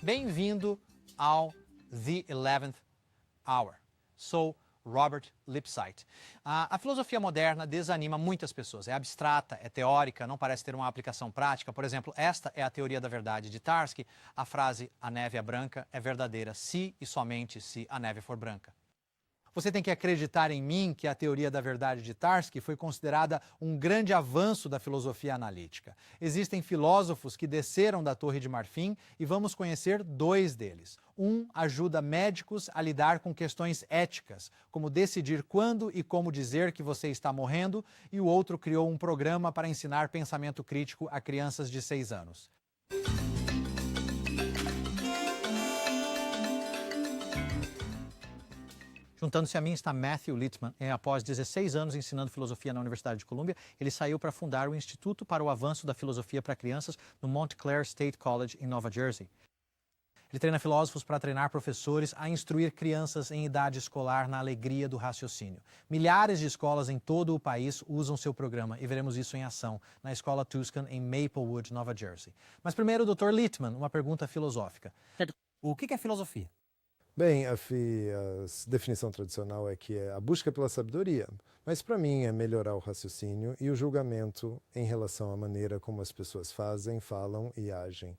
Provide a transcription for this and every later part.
Bem-vindo ao The 11th Hour. Sou Robert Lipsyte. A filosofia moderna desanima muitas pessoas. É abstrata, é teórica, não parece ter uma aplicação prática. Por exemplo, esta é a teoria da verdade de Tarski. A frase "a neve é branca" é verdadeira se e somente se a neve for branca. Você tem que acreditar em mim que a teoria da verdade de Tarski foi considerada um grande avanço da filosofia analítica. Existem filósofos que desceram da Torre de Marfim e vamos conhecer dois deles. Um ajuda médicos a lidar com questões éticas, como decidir quando e como dizer que você está morrendo, e o outro criou um programa para ensinar pensamento crítico a crianças de 6 anos. Juntando-se a mim está Matthew Littman. Após 16 anos ensinando filosofia na Universidade de Columbia, ele saiu para fundar o Instituto para o Avanço da Filosofia para Crianças no Montclair State College, em Nova Jersey. Ele treina filósofos para treinar professores a instruir crianças em idade escolar na alegria do raciocínio. Milhares de escolas em todo o país usam seu programa e veremos isso em ação na Escola Tuscan, em Maplewood, Nova Jersey. Mas primeiro, Dr. Littman, uma pergunta filosófica. O que é filosofia? Bem, a definição tradicional é que é a busca pela sabedoria, mas para mim é melhorar o raciocínio e o julgamento em relação à maneira como as pessoas fazem, falam e agem.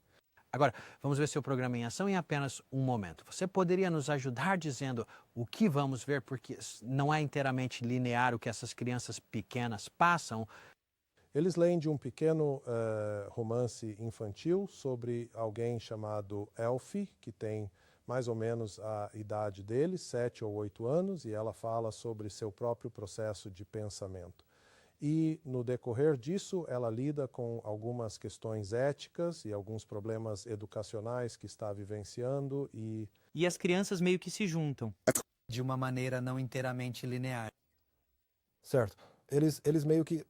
Agora, vamos ver seu programa em ação em apenas um momento. Você poderia nos ajudar dizendo o que vamos ver, porque não é inteiramente linear o que essas crianças pequenas passam. Eles leem de um pequeno romance infantil sobre alguém chamado Elfie, que tem mais ou menos a idade dele, 7 ou 8 anos, e ela fala sobre seu próprio processo de pensamento. E, no decorrer disso, ela lida com algumas questões éticas e alguns problemas educacionais que está vivenciando. E as crianças meio que se juntam. De uma maneira não inteiramente linear. Certo. Eles meio que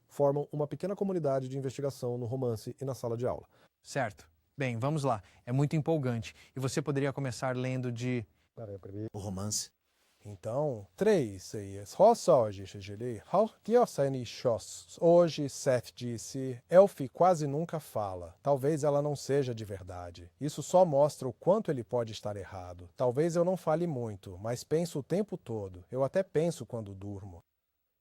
formam uma pequena comunidade de investigação no romance e na sala de aula. Certo. Bem, vamos lá. É muito empolgante. E você poderia começar lendo de... O romance. Então, 3. Hoje, Seth disse, Elfie quase nunca fala. Talvez ela não seja de verdade. Isso só mostra o quanto ele pode estar errado. Talvez eu não fale muito, mas penso o tempo todo. Eu até penso quando durmo.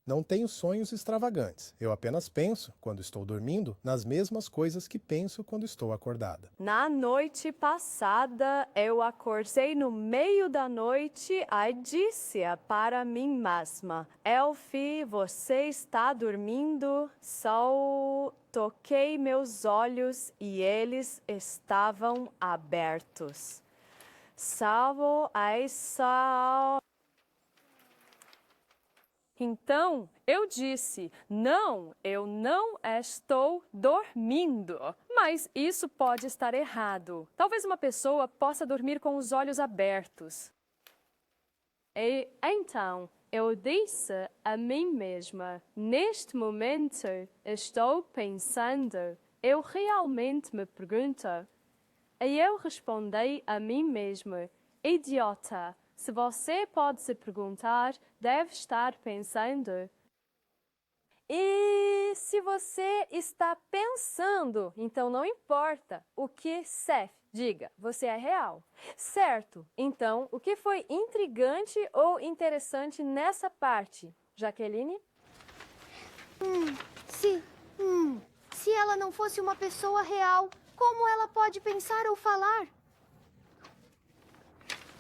Não tenho sonhos extravagantes. Eu apenas penso, quando estou dormindo, nas mesmas coisas que penso quando estou acordada. Na noite passada, eu acordei no meio da noite e disse para mim mesma, Elfie, você está dormindo? Só toquei meus olhos e eles estavam abertos. Então, eu disse, não, eu não estou dormindo. Mas isso pode estar errado. Talvez uma pessoa possa dormir com os olhos abertos. E então, eu disse a mim mesma, neste momento estou pensando, eu realmente me pergunto. E eu respondi a mim mesma, idiota. Se você pode se perguntar, deve estar pensando. E se você está pensando, então não importa o que Seth diga, você é real. Certo, então o que foi intrigante ou interessante nessa parte, Jaqueline? Se ela não fosse uma pessoa real, como ela pode pensar ou falar?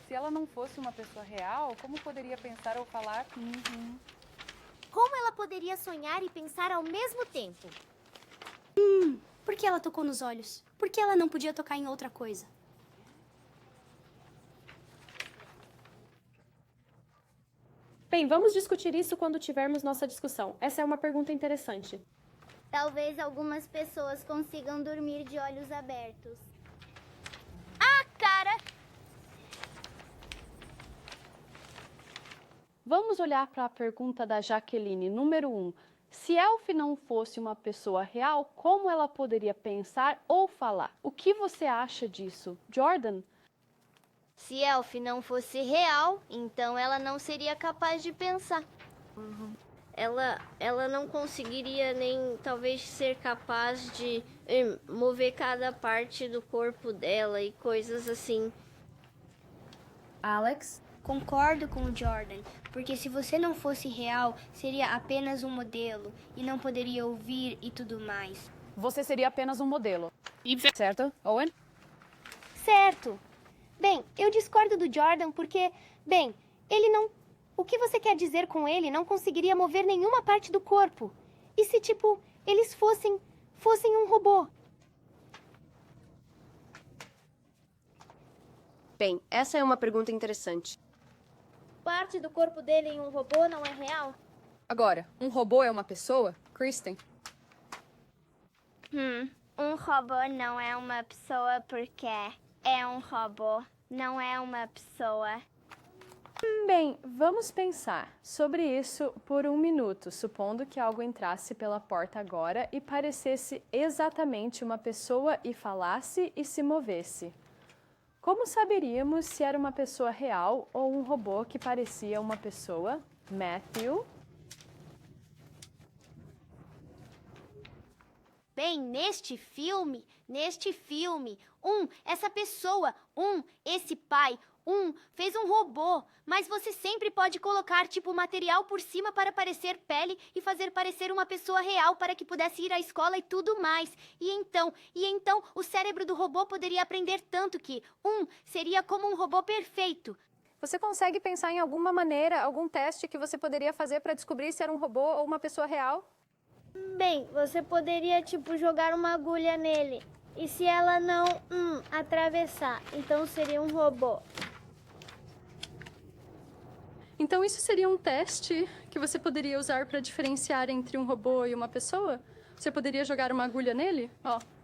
Se ela não fosse uma pessoa real, como poderia pensar ou falar? Como ela poderia sonhar e pensar ao mesmo tempo? Por que ela tocou nos olhos? Por que ela não podia tocar em outra coisa? Bem, vamos discutir isso quando tivermos nossa discussão. Essa é uma pergunta interessante. Talvez algumas pessoas consigam dormir de olhos abertos. Cara! Vamos olhar para a pergunta da Jaqueline, número 1. Se Elfie não fosse uma pessoa real, como ela poderia pensar ou falar? O que você acha disso? Jordan? Se Elfie não fosse real, então ela não seria capaz de pensar. ela não conseguiria nem talvez ser capaz de mover cada parte do corpo dela e coisas assim. Alex? Concordo com o Jordan, porque se você não fosse real, seria apenas um modelo e não poderia ouvir e tudo mais. Você seria apenas um modelo. Certo, Owen? Certo. Bem, eu discordo do Jordan porque, bem, ele não... O que você quer dizer com ele não conseguiria mover nenhuma parte do corpo? E se, tipo, eles fossem um robô? Bem, essa é uma pergunta interessante. Parte do corpo dele em um robô não é real? Agora, um robô é uma pessoa? Kristen? Um robô não é uma pessoa porque é um robô, não é uma pessoa. Bem, vamos pensar sobre isso por um minuto, supondo que algo entrasse pela porta agora e parecesse exatamente uma pessoa e falasse e se movesse. Como saberíamos se era uma pessoa real ou um robô que parecia uma pessoa? Matthew? Bem, neste filme, essa pessoa, esse pai, fez um robô, mas você sempre pode colocar, tipo, material por cima para parecer pele e fazer parecer uma pessoa real para que pudesse ir à escola e tudo mais. E então, o cérebro do robô poderia aprender tanto que, seria como um robô perfeito. Você consegue pensar em alguma maneira, algum teste que você poderia fazer para descobrir se era um robô ou uma pessoa real? Bem, você poderia, tipo, jogar uma agulha nele. E se ela não, atravessar, então seria um robô. Então isso seria um teste que você poderia usar para diferenciar entre um robô e uma pessoa? Você poderia jogar uma agulha nele?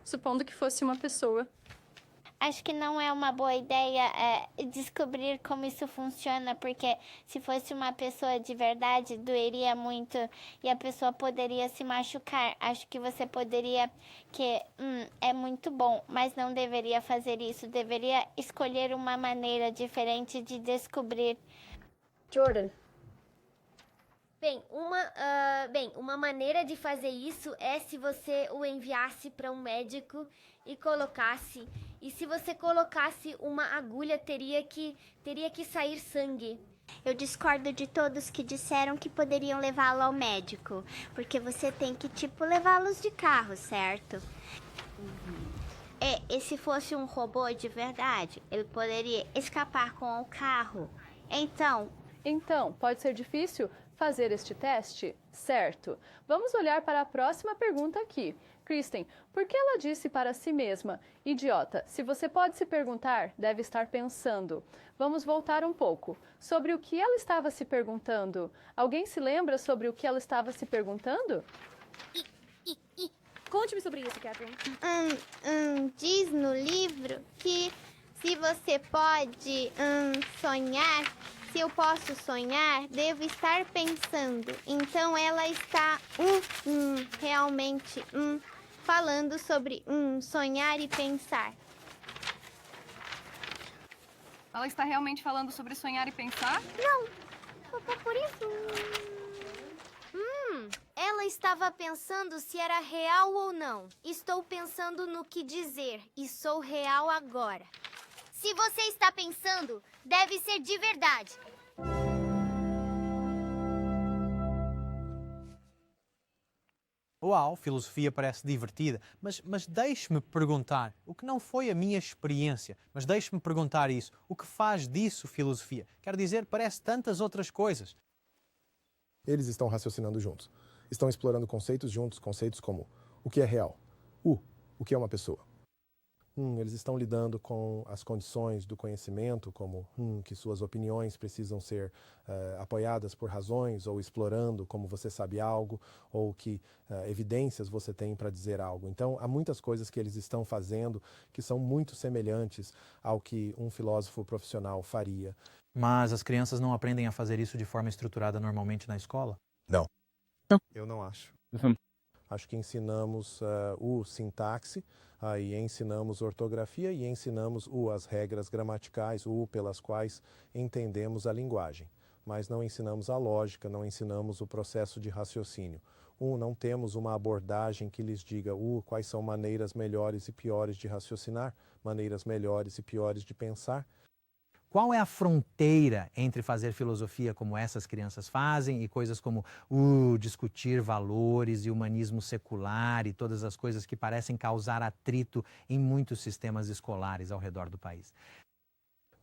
Supondo que fosse uma pessoa. Acho que não é uma boa ideia descobrir como isso funciona, porque se fosse uma pessoa de verdade, doeria muito e a pessoa poderia se machucar. Acho que você poderia, é muito bom, mas não deveria fazer isso. Deveria escolher uma maneira diferente de descobrir. Jordan. Bem, uma maneira de fazer isso é se você o enviasse para um médico e colocasse. E se você colocasse uma agulha, teria que sair sangue. Eu discordo de todos que disseram que poderiam levá-lo ao médico, porque você tem que, tipo, levá-los de carro, certo? E se fosse um robô de verdade, ele poderia escapar com o carro. Então, pode ser difícil fazer este teste? Certo. Vamos olhar para a próxima pergunta aqui. Kristen, por que ela disse para si mesma, idiota, se você pode se perguntar, deve estar pensando. Vamos voltar um pouco. Sobre o que ela estava se perguntando? Alguém se lembra sobre o que ela estava se perguntando? Conte-me sobre isso, Catherine. Diz no livro que se você pode sonhar, se eu posso sonhar, devo estar pensando. Então ela está realmente falando sobre sonhar e pensar. Ela está realmente falando sobre sonhar e pensar? Não, por isso. Ela estava pensando se era real ou não. Estou pensando no que dizer e sou real agora. Se você está pensando, deve ser de verdade. Uau, filosofia parece divertida, mas deixe-me perguntar, o que não foi a minha experiência, mas deixe-me perguntar isso, o que faz disso filosofia? Quero dizer, parece tantas outras coisas. Eles estão raciocinando juntos. Estão explorando conceitos juntos, conceitos como o que é real, o que é uma pessoa. Eles estão lidando com as condições do conhecimento, como que suas opiniões precisam ser apoiadas por razões, ou explorando como você sabe algo, ou que evidências você tem para dizer algo. Então, há muitas coisas que eles estão fazendo que são muito semelhantes ao que um filósofo profissional faria. Mas as crianças não aprendem a fazer isso de forma estruturada normalmente na escola? Não. Eu não acho. Acho que ensinamos o sintaxe, aí ensinamos ortografia e ensinamos as regras gramaticais, pelas quais entendemos a linguagem. mas não ensinamos a lógica, não ensinamos o processo de raciocínio. Não temos uma abordagem que lhes diga quais são maneiras melhores e piores de raciocinar, maneiras melhores e piores de pensar. Qual é a fronteira entre fazer filosofia como essas crianças fazem e coisas como discutir valores e humanismo secular e todas as coisas que parecem causar atrito em muitos sistemas escolares ao redor do país?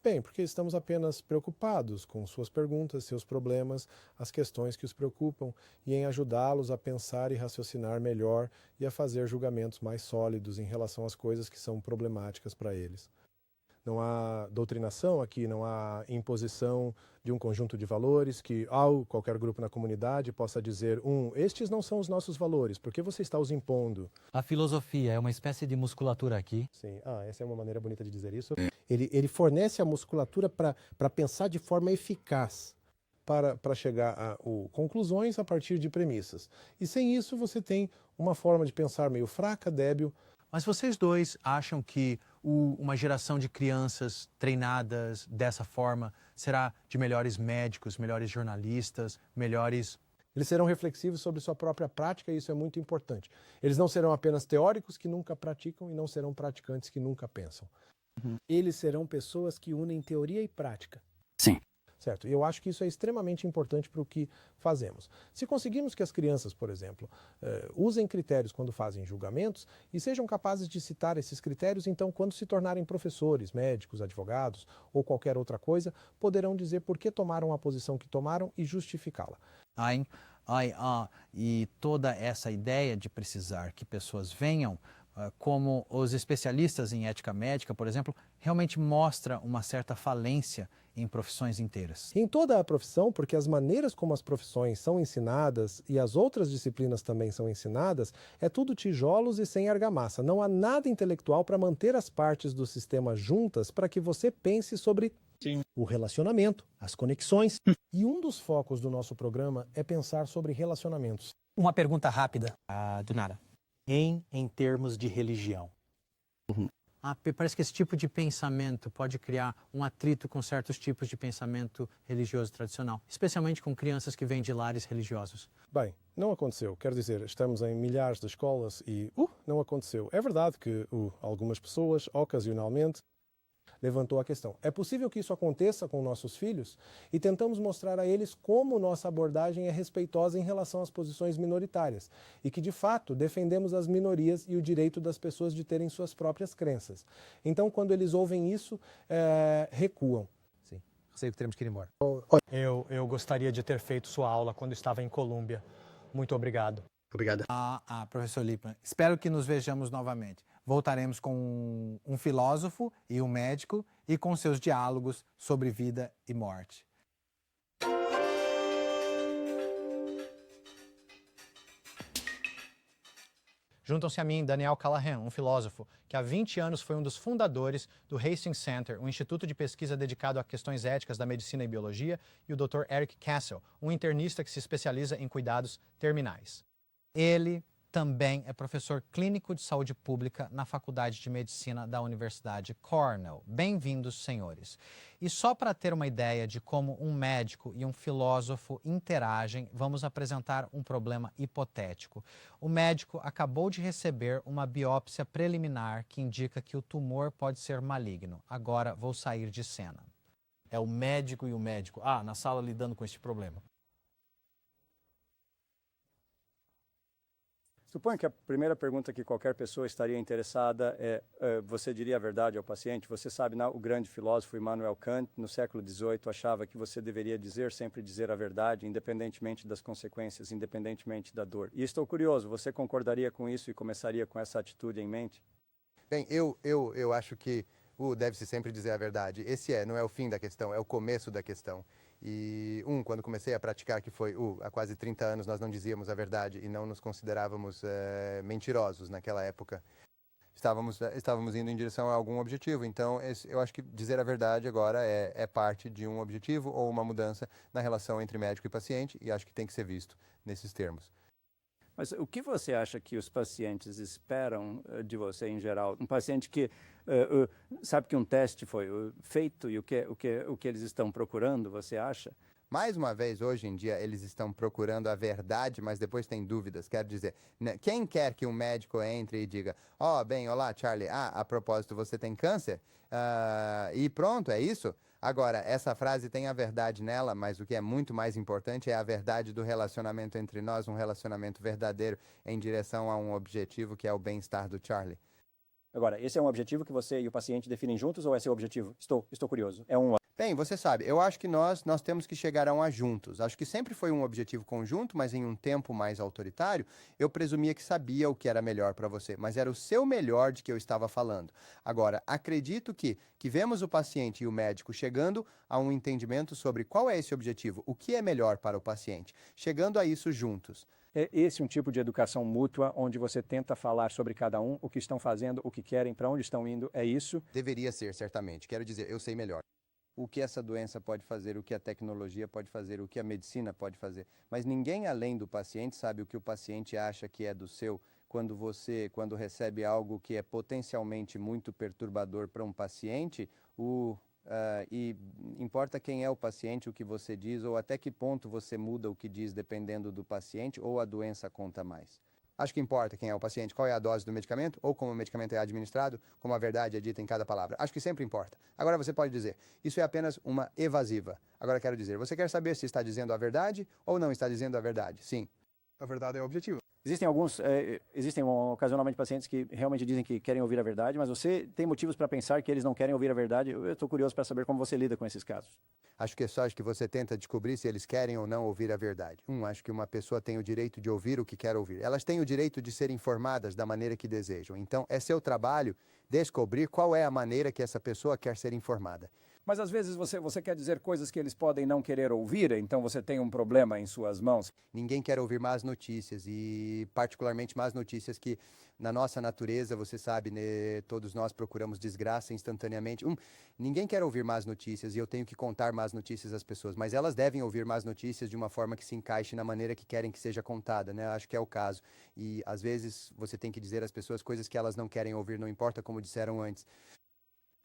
Bem, porque estamos apenas preocupados com suas perguntas, seus problemas, as questões que os preocupam e em ajudá-los a pensar e raciocinar melhor e a fazer julgamentos mais sólidos em relação às coisas que são problemáticas para eles. Não há doutrinação aqui, não há imposição de um conjunto de valores que qualquer grupo na comunidade possa dizer, estes não são os nossos valores, por que você está os impondo? A filosofia é uma espécie de musculatura aqui? Sim, essa é uma maneira bonita de dizer isso. Ele fornece a musculatura para pensar de forma eficaz, para chegar a conclusões a partir de premissas. E sem isso você tem uma forma de pensar meio fraca, débil. Mas vocês dois acham que uma geração de crianças treinadas dessa forma será de melhores médicos, melhores jornalistas, melhores... Eles serão reflexivos sobre sua própria prática e isso é muito importante. Eles não serão apenas teóricos que nunca praticam e não serão praticantes que nunca pensam. Eles serão pessoas que unem teoria e prática. Sim. Certo? E eu acho que isso é extremamente importante para o que fazemos. Se conseguirmos que as crianças, por exemplo, usem critérios quando fazem julgamentos e sejam capazes de citar esses critérios, então, quando se tornarem professores, médicos, advogados ou qualquer outra coisa, poderão dizer por que tomaram a posição que tomaram e justificá-la. E toda essa ideia de precisar que pessoas venham como os especialistas em ética médica, por exemplo, realmente mostra uma certa falência em profissões inteiras. Em toda a profissão, porque as maneiras como as profissões são ensinadas e as outras disciplinas também são ensinadas, é tudo tijolos e sem argamassa. Não há nada intelectual para manter as partes do sistema juntas para que você pense sobre o relacionamento, as conexões. E um dos focos do nosso programa é pensar sobre relacionamentos. Uma pergunta rápida, do nada. Em termos de religião. Parece que esse tipo de pensamento pode criar um atrito com certos tipos de pensamento religioso tradicional, especialmente com crianças que vêm de lares religiosos. Bem, não aconteceu. Quero dizer, estamos em milhares de escolas e não aconteceu. É verdade que algumas pessoas, ocasionalmente, levantou a questão. É possível que isso aconteça com nossos filhos? E tentamos mostrar a eles como nossa abordagem é respeitosa em relação às posições minoritárias e que, de fato, defendemos as minorias e o direito das pessoas de terem suas próprias crenças. Então, quando eles ouvem isso, recuam. Sim, sei que teremos que ir embora. Eu gostaria de ter feito sua aula quando estava em Colômbia. Muito obrigado. Obrigado. Professor Lippmann, espero que nos vejamos novamente. Voltaremos com um filósofo e um médico e com seus diálogos sobre vida e morte. Juntam-se a mim Daniel Callahan, um filósofo que há 20 anos foi um dos fundadores do Hastings Center, um instituto de pesquisa dedicado a questões éticas da medicina e biologia, e o Dr. Eric Castle, um internista que se especializa em cuidados terminais. Ele também é professor clínico de saúde pública na Faculdade de Medicina da Universidade Cornell. Bem-vindos, senhores. E só para ter uma ideia de como um médico e um filósofo interagem, vamos apresentar um problema hipotético. O médico acabou de receber uma biópsia preliminar que indica que o tumor pode ser maligno. Agora vou sair de cena. É o médico e o médico. Na sala lidando com este problema. Suponho que a primeira pergunta que qualquer pessoa estaria interessada é, você diria a verdade ao paciente? Você sabe, o grande filósofo Immanuel Kant, no século XVIII, achava que você deveria sempre dizer a verdade, independentemente das consequências, independentemente da dor. E estou curioso, você concordaria com isso e começaria com essa atitude em mente? Bem, eu acho que deve-se sempre dizer a verdade. Esse não é o fim da questão, é o começo da questão. E, quando comecei a praticar, que foi há quase 30 anos, nós não dizíamos a verdade e não nos considerávamos mentirosos naquela época. Estávamos indo em direção a algum objetivo, então eu acho que dizer a verdade agora é parte de um objetivo ou uma mudança na relação entre médico e paciente, e acho que tem que ser visto nesses termos. Mas o que você acha que os pacientes esperam de você em geral? Um paciente que sabe que um teste foi feito e o que eles estão procurando, você acha? Mais uma vez, hoje em dia, eles estão procurando a verdade, mas depois tem dúvidas. Quero dizer, quem quer que um médico entre e diga, olá, Charlie, a propósito, você tem câncer? E pronto, é isso? Agora, essa frase tem a verdade nela, mas o que é muito mais importante é a verdade do relacionamento entre nós, um relacionamento verdadeiro em direção a um objetivo que é o bem-estar do Charlie. Agora, esse é um objetivo que você e o paciente definem juntos ou esse é o objetivo? Estou curioso. Bem, você sabe, eu acho que nós temos que chegar a um juntos. Acho que sempre foi um objetivo conjunto, mas em um tempo mais autoritário, eu presumia que sabia o que era melhor para você, mas era o seu melhor de que eu estava falando. Agora, acredito que vemos o paciente e o médico chegando a um entendimento sobre qual é esse objetivo, o que é melhor para o paciente, chegando a isso juntos. É esse um tipo de educação mútua, onde você tenta falar sobre cada um, o que estão fazendo, o que querem, para onde estão indo, é isso? Deveria ser, certamente. Quero dizer, eu sei melhor o que essa doença pode fazer, o que a tecnologia pode fazer, o que a medicina pode fazer. Mas ninguém além do paciente sabe o que o paciente acha que é do seu. Quando recebe algo que é potencialmente muito perturbador para um paciente, e importa quem é o paciente, o que você diz, ou até que ponto você muda o que diz dependendo do paciente, ou a doença conta mais. Acho que importa quem é o paciente, qual é a dose do medicamento, ou como o medicamento é administrado, como a verdade é dita em cada palavra. Acho que sempre importa. Agora você pode dizer, isso é apenas uma evasiva. Agora quero dizer, você quer saber se está dizendo a verdade ou não está dizendo a verdade? Sim. A verdade é o objetivo. Existem ocasionalmente pacientes que realmente dizem que querem ouvir a verdade, mas você tem motivos para pensar que eles não querem ouvir a verdade? Eu estou curioso para saber como você lida com esses casos. Acho que é só que você tenta descobrir se eles querem ou não ouvir a verdade. Acho que uma pessoa tem o direito de ouvir o que quer ouvir. Elas têm o direito de ser informadas da maneira que desejam. Então, é seu trabalho descobrir qual é a maneira que essa pessoa quer ser informada. Mas às vezes você quer dizer coisas que eles podem não querer ouvir, então você tem um problema em suas mãos. Ninguém quer ouvir más notícias e particularmente más notícias que na nossa natureza, você sabe, né, todos nós procuramos desgraça instantaneamente. Ninguém quer ouvir más notícias e eu tenho que contar más notícias às pessoas, mas elas devem ouvir más notícias de uma forma que se encaixe na maneira que querem que seja contada, né? Acho que é o caso. E às vezes você tem que dizer às pessoas coisas que elas não querem ouvir, não importa como disseram antes.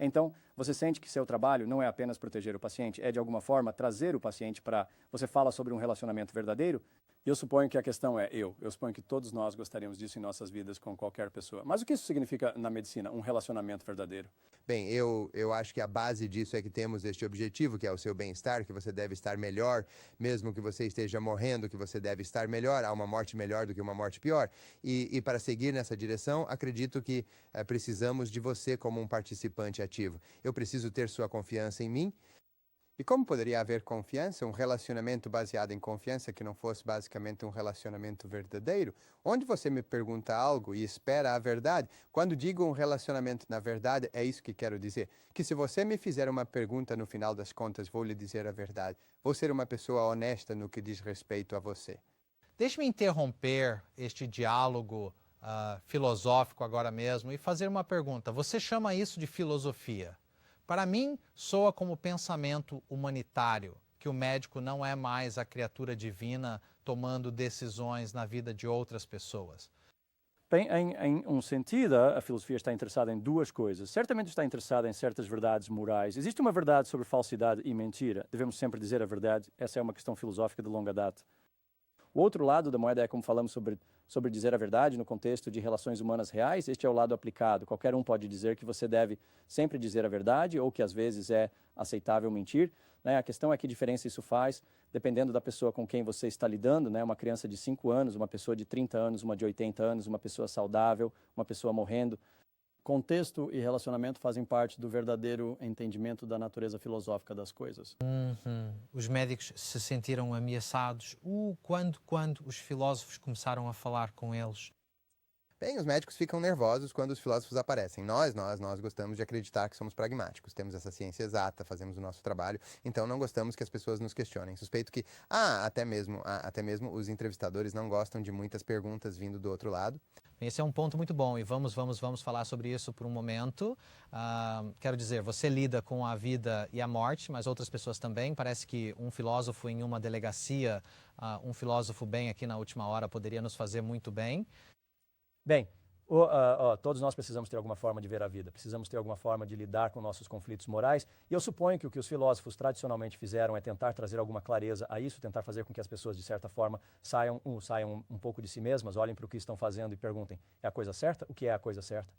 Então, você sente que seu trabalho não é apenas proteger o paciente, é de alguma forma trazer o paciente para... Você fala sobre um relacionamento verdadeiro? Eu suponho que a questão é eu suponho que todos nós gostaríamos disso em nossas vidas com qualquer pessoa. Mas o que isso significa na medicina, um relacionamento verdadeiro? Bem, eu acho que a base disso é que temos este objetivo, que é o seu bem-estar, que você deve estar melhor, mesmo que você esteja morrendo, que você deve estar melhor, há uma morte melhor do que uma morte pior. E para seguir nessa direção, acredito que precisamos de você como um participante ativo. Eu preciso ter sua confiança em mim. E como poderia haver confiança, um relacionamento baseado em confiança que não fosse basicamente um relacionamento verdadeiro? Onde você me pergunta algo e espera a verdade, quando digo um relacionamento na verdade, é isso que quero dizer. Que se você me fizer uma pergunta, no final das contas, vou lhe dizer a verdade. Vou ser uma pessoa honesta no que diz respeito a você. Deixe-me interromper este diálogo filosófico agora mesmo e fazer uma pergunta. Você chama isso de filosofia? Para mim, soa como pensamento humanitário, que o médico não é mais a criatura divina tomando decisões na vida de outras pessoas. Bem, em um sentido, a filosofia está interessada em duas coisas. Certamente está interessada em certas verdades morais. Existe uma verdade sobre falsidade e mentira. Devemos sempre dizer a verdade. Essa é uma questão filosófica de longa data. O outro lado da moeda é como falamos sobre dizer a verdade no contexto de relações humanas reais. Este é o lado aplicado. Qualquer um pode dizer que você deve sempre dizer a verdade ou que às vezes é aceitável mentir, né? A questão é que diferença isso faz dependendo da pessoa com quem você está lidando, né? Uma criança de 5 anos, uma pessoa de 30 anos, uma de 80 anos, uma pessoa saudável, uma pessoa morrendo. Contexto e relacionamento fazem parte do verdadeiro entendimento da natureza filosófica das coisas. Os médicos se sentiram ameaçados quando os filósofos começaram a falar com eles. Bem, os médicos ficam nervosos quando os filósofos aparecem. Nós gostamos de acreditar que somos pragmáticos. Temos essa ciência exata, fazemos o nosso trabalho, então não gostamos que as pessoas nos questionem. Suspeito que, até mesmo os entrevistadores não gostam de muitas perguntas vindo do outro lado. Esse é um ponto muito bom e vamos falar sobre isso por um momento. Quero dizer, você lida com a vida e a morte, mas outras pessoas também. Parece que um filósofo em uma delegacia, um filósofo bem aqui na última hora poderia nos fazer muito bem. Bem, Todos nós precisamos ter alguma forma de ver a vida, precisamos ter alguma forma de lidar com nossos conflitos morais, e eu suponho que o que os filósofos tradicionalmente fizeram é tentar trazer alguma clareza a isso, tentar fazer com que as pessoas, de certa forma, saiam um pouco de si mesmas, olhem para o que estão fazendo e perguntem, é a coisa certa? O que é a coisa certa?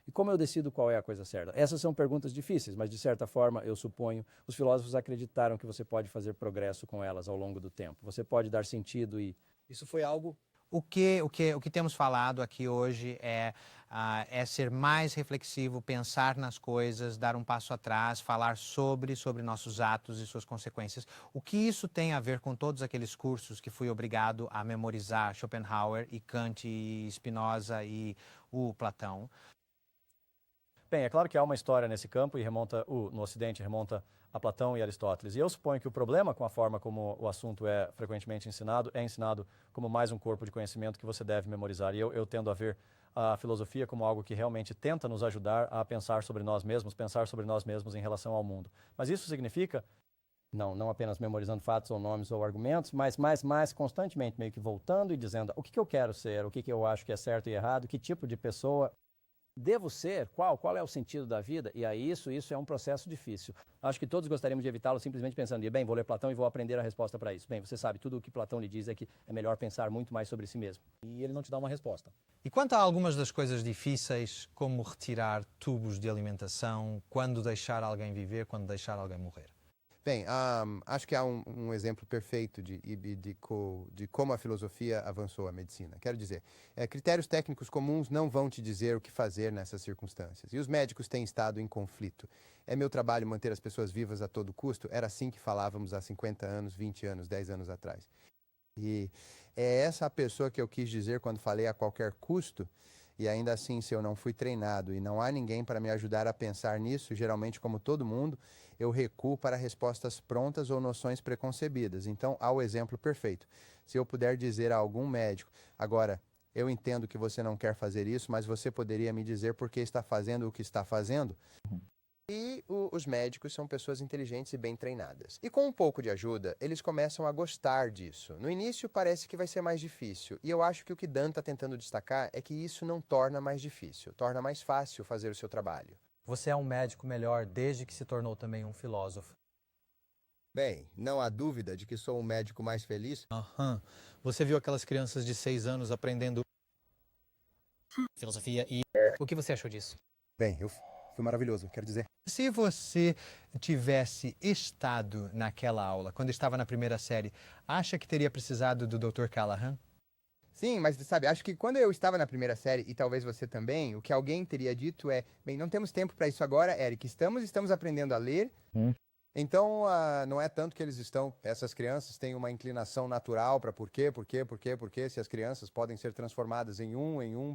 E como eu decido qual é a coisa certa? Essas são perguntas difíceis, mas de certa forma, eu suponho, os filósofos acreditaram que você pode fazer progresso com elas ao longo do tempo. Você pode dar sentido e isso foi algo... O que temos falado aqui hoje é ser mais reflexivo, pensar nas coisas, dar um passo atrás, falar sobre nossos atos e suas consequências. O que isso tem a ver com todos aqueles cursos que fui obrigado a memorizar Schopenhauer e Kant e Spinoza e o Platão? Bem, é claro que há uma história nesse campo e no Ocidente remonta a Platão e Aristóteles. E eu suponho que o problema com a forma como o assunto é frequentemente ensinado, é ensinado como mais um corpo de conhecimento que você deve memorizar. E eu tendo a ver a filosofia como algo que realmente tenta nos ajudar a pensar sobre nós mesmos em relação ao mundo. Mas isso significa, não apenas memorizando fatos ou nomes ou argumentos, mas constantemente meio que voltando e dizendo o que eu quero ser, o que eu acho que é certo e errado, que tipo de pessoa devo ser, qual é o sentido da vida? E aí isso é um processo difícil. Acho que todos gostaríamos de evitá-lo simplesmente pensando, bem, vou ler Platão e vou aprender a resposta para isso. Bem, você sabe, tudo o que Platão lhe diz é que é melhor pensar muito mais sobre si mesmo. E ele não te dá uma resposta. E quanto a algumas das coisas difíceis, como retirar tubos de alimentação, quando deixar alguém viver, quando deixar alguém morrer? Bem, acho que há um exemplo perfeito de como a filosofia avançou a medicina. Quero dizer, critérios técnicos comuns não vão te dizer o que fazer nessas circunstâncias. E os médicos têm estado em conflito. É meu trabalho manter as pessoas vivas a todo custo? Era assim que falávamos há 50 anos, 20 anos, 10 anos atrás. E é essa a pessoa que eu quis dizer quando falei a qualquer custo. E ainda assim, se eu não fui treinado e não há ninguém para me ajudar a pensar nisso, geralmente como todo mundo, eu recuo para respostas prontas ou noções preconcebidas. Então, há o exemplo perfeito. Se eu puder dizer a algum médico, agora, eu entendo que você não quer fazer isso, mas você poderia me dizer por que está fazendo o que está fazendo? E os médicos são pessoas inteligentes e bem treinadas. E com um pouco de ajuda, eles começam a gostar disso. No início parece que vai ser mais difícil. E eu acho que o que Dan está tentando destacar é que isso não torna mais difícil, torna mais fácil fazer o seu trabalho. Você é um médico melhor desde que se tornou também um filósofo. Bem, não há dúvida de que sou um médico mais feliz. Você viu aquelas crianças de 6 anos aprendendo filosofia e... O que você achou disso? Bem, foi maravilhoso, quero dizer. Se você tivesse estado naquela aula, quando estava na primeira série, acha que teria precisado do Dr. Callahan? Sim, mas sabe, acho que quando eu estava na primeira série, e talvez você também, o que alguém teria dito é, bem, não temos tempo para isso agora, Eric, estamos aprendendo a ler, então não é tanto que essas crianças têm uma inclinação natural para por quê, se as crianças podem ser transformadas em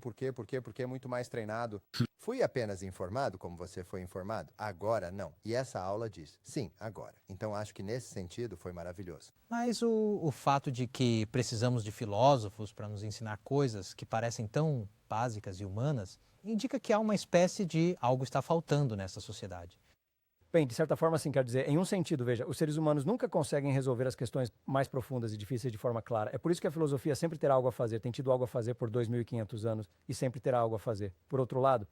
por quê, muito mais treinado. Fui apenas informado como você foi informado? Agora não. E essa aula diz, sim, agora. Então acho que nesse sentido foi maravilhoso. Mas o fato de que precisamos de filósofos para nos ensinar coisas que parecem tão básicas e humanas, indica que há uma espécie de algo está faltando nessa sociedade. Bem, de certa forma, sim, quer dizer, em um sentido, veja, os seres humanos nunca conseguem resolver as questões mais profundas e difíceis de forma clara. É por isso que a filosofia sempre terá algo a fazer, tem tido algo a fazer por 2.500 anos e sempre terá algo a fazer. Por outro lado,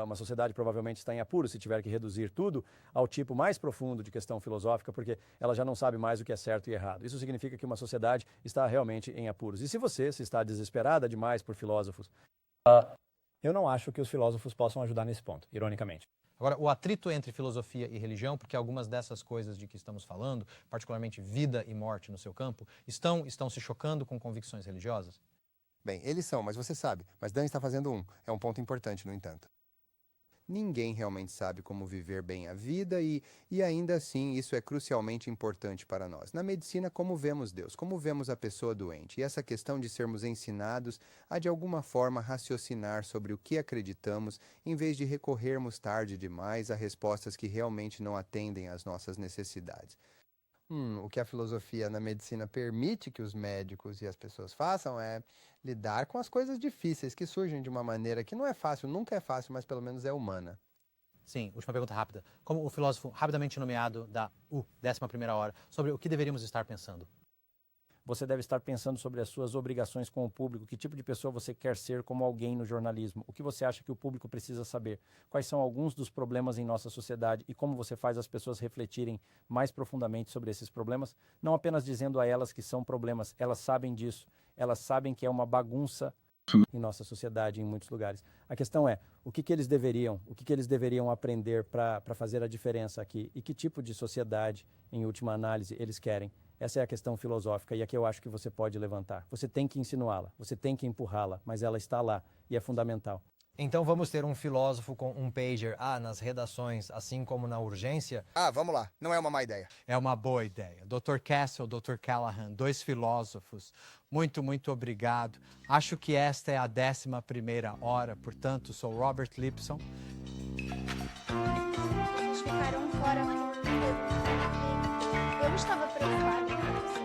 uma sociedade provavelmente está em apuros se tiver que reduzir tudo ao tipo mais profundo de questão filosófica, porque ela já não sabe mais o que é certo e errado. Isso significa que uma sociedade está realmente em apuros. E se você está desesperada demais por filósofos, eu não acho que os filósofos possam ajudar nesse ponto, ironicamente. Agora, o atrito entre filosofia e religião, porque algumas dessas coisas de que estamos falando, particularmente vida e morte no seu campo, estão se chocando com convicções religiosas? Bem, eles são, mas você sabe. Mas Dan está fazendo é um ponto importante, no entanto. Ninguém realmente sabe como viver bem a vida e ainda assim isso é crucialmente importante para nós. Na medicina, como vemos Deus, como vemos a pessoa doente. E essa questão de sermos ensinados a de alguma forma raciocinar sobre o que acreditamos, em vez de recorrermos tarde demais a respostas que realmente não atendem às nossas necessidades. O que a filosofia na medicina permite que os médicos e as pessoas façam é lidar com as coisas difíceis que surgem de uma maneira que não é fácil, nunca é fácil, mas pelo menos é humana. Sim, última pergunta rápida. Como o filósofo rapidamente nomeado da 11ª hora, sobre o que deveríamos estar pensando? Você deve estar pensando sobre as suas obrigações com o público, que tipo de pessoa você quer ser como alguém no jornalismo, o que você acha que o público precisa saber, quais são alguns dos problemas em nossa sociedade e como você faz as pessoas refletirem mais profundamente sobre esses problemas, não apenas dizendo a elas que são problemas, elas sabem disso, elas sabem que é uma bagunça em nossa sociedade, em muitos lugares. A questão é, o que eles deveriam aprender para fazer a diferença aqui e que tipo de sociedade, em última análise, eles querem. Essa é a questão filosófica e a que eu acho que você pode levantar. Você tem que insinuá-la, você tem que empurrá-la, mas ela está lá e é fundamental. Então vamos ter um filósofo com um pager nas redações, assim como na urgência? Vamos lá. Não é uma má ideia. É uma boa ideia. Dr. Castle, Dr. Callahan, 2 filósofos. Muito, muito obrigado. Acho que esta é a 11ª hora, portanto, sou Robert Lipson. Eles ficaram fora. Eu estava preocupada com você.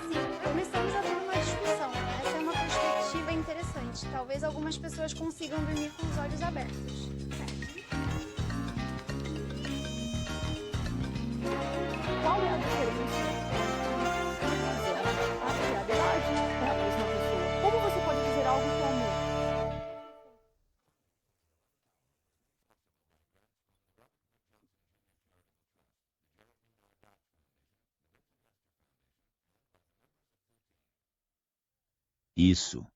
Sim, começamos a ter uma discussão. Essa é uma perspectiva interessante. Talvez algumas pessoas consigam dormir com os olhos abertos. Qual é a diferença? A fidelidade é a mesma pessoa. Como você pode dizer algo que é amor? Isso.